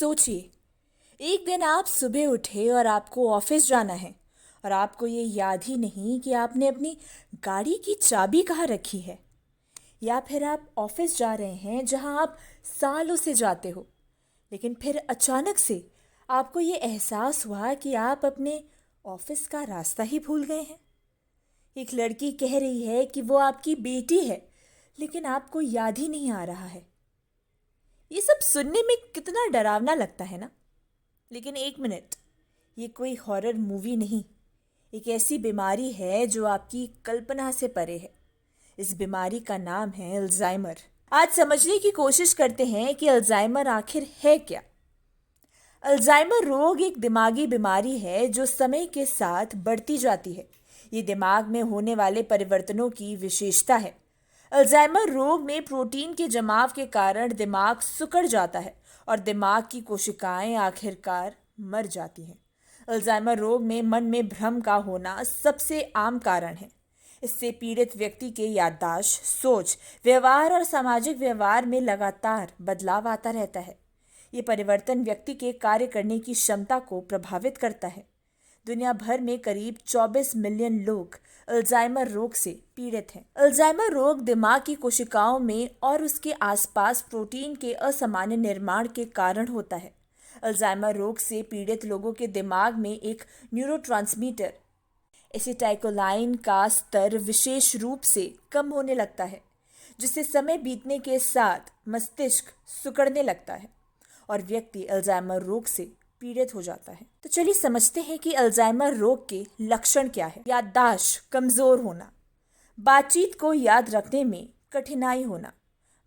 सोचिए, एक दिन आप सुबह उठे और आपको ऑफिस जाना है और आपको ये याद ही नहीं कि आपने अपनी गाड़ी की चाबी कहाँ रखी है। या फिर आप ऑफिस जा रहे हैं जहाँ आप सालों से जाते हो, लेकिन फिर अचानक से आपको ये एहसास हुआ कि आप अपने ऑफिस का रास्ता ही भूल गए हैं। एक लड़की कह रही है कि वो आपकी बेटी है, लेकिन आपको याद ही नहीं आ रहा है। ये सब सुनने में कितना डरावना लगता है ना। लेकिन एक मिनट, ये कोई हॉरर मूवी नहीं, एक ऐसी बीमारी है जो आपकी कल्पना से परे है। इस बीमारी का नाम है अल्जाइमर। आज समझने की कोशिश करते हैं कि अल्जाइमर आखिर है क्या। अल्जाइमर रोग एक दिमागी बीमारी है जो समय के साथ बढ़ती जाती है। ये दिमाग में होने वाले परिवर्तनों की विशेषता है। अल्जाइमर रोग में प्रोटीन के जमाव के कारण दिमाग सिकुड़ जाता है और दिमाग की कोशिकाएं आखिरकार मर जाती हैं। अल्जाइमर रोग में मन में भ्रम का होना सबसे आम कारण है। इससे पीड़ित व्यक्ति के याददाश्त, सोच, व्यवहार और सामाजिक व्यवहार में लगातार बदलाव आता रहता है। ये परिवर्तन व्यक्ति के कार्य करने की क्षमता को प्रभावित करता है। दुनिया भर में करीब 24 मिलियन लोग अल्जाइमर रोग से पीड़ित हैं। अल्जाइमर रोग दिमाग की कोशिकाओं में और उसके आसपास प्रोटीन के असामान्य निर्माण के कारण होता है। अल्जाइमर रोग से पीड़ित लोगों के दिमाग में एक न्यूरोट्रांसमीटर एसिटाइकोलाइन का स्तर विशेष रूप से कम होने लगता है, जिससे समय बीतने के साथ मस्तिष्क सिकुड़ने लगता है और व्यक्ति अल्जाइमर रोग से पीड़ित हो जाता है। तो चलिए समझते हैं कि अल्जाइमर रोग के लक्षण क्या है। याददाश्त कमजोर होना, बातचीत को याद रखने में कठिनाई होना,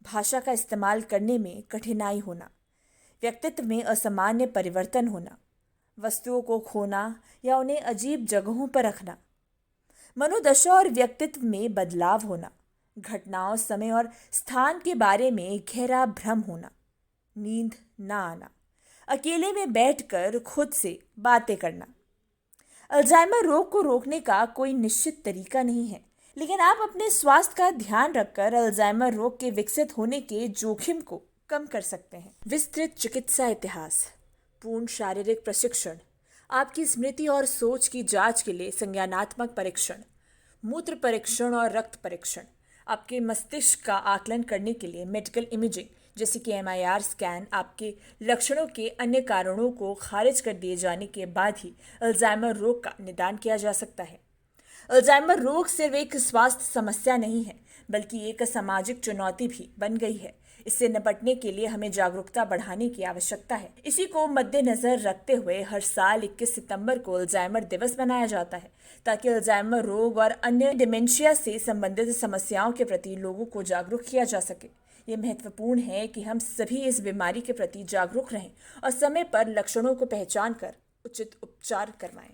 भाषा का इस्तेमाल करने में कठिनाई होना, व्यक्तित्व में असामान्य परिवर्तन होना, वस्तुओं को खोना या उन्हें अजीब जगहों पर रखना, मनोदशा और व्यक्तित्व में बदलाव होना, घटनाओं, समय और स्थान के बारे में गहरा भ्रम होना, नींद ना आना, अकेले में बैठकर खुद से बातें करना। अल्जाइमर रोग को रोकने का कोई निश्चित तरीका नहीं है, लेकिन आप अपने स्वास्थ्य का ध्यान रखकर अल्जाइमर रोग के विकसित होने के जोखिम को कम कर सकते हैं। विस्तृत चिकित्सा इतिहास, पूर्ण शारीरिक प्रशिक्षण, आपकी स्मृति और सोच की जांच के लिए संज्ञानात्मक परीक्षण, मूत्र परीक्षण और रक्त परीक्षण, आपके मस्तिष्क का आकलन करने के लिए मेडिकल इमेजिंग जैसे कि MIR स्कैन, आपके लक्षणों के अन्य कारणों को खारिज कर दिए जाने के बाद ही अल्जाइमर रोग का निदान किया जा सकता है। अल्जाइमर रोग सिर्फ एक स्वास्थ्य समस्या नहीं है, बल्कि एक सामाजिक चुनौती भी बन गई है। इससे निपटने के लिए हमें जागरूकता बढ़ाने की आवश्यकता है। इसी को मद्देनजर रखते हुए हर साल 21 सितंबर को अल्जाइमर दिवस मनाया जाता है, ताकि अल्जाइमर रोग और अन्य डिमेंशिया से संबंधित समस्याओं के प्रति लोगों को जागरूक किया जा सके। ये महत्वपूर्ण है कि हम सभी इस बीमारी के प्रति जागरूक रहें और समय पर लक्षणों को पहचान कर उचित उपचार करवाएं।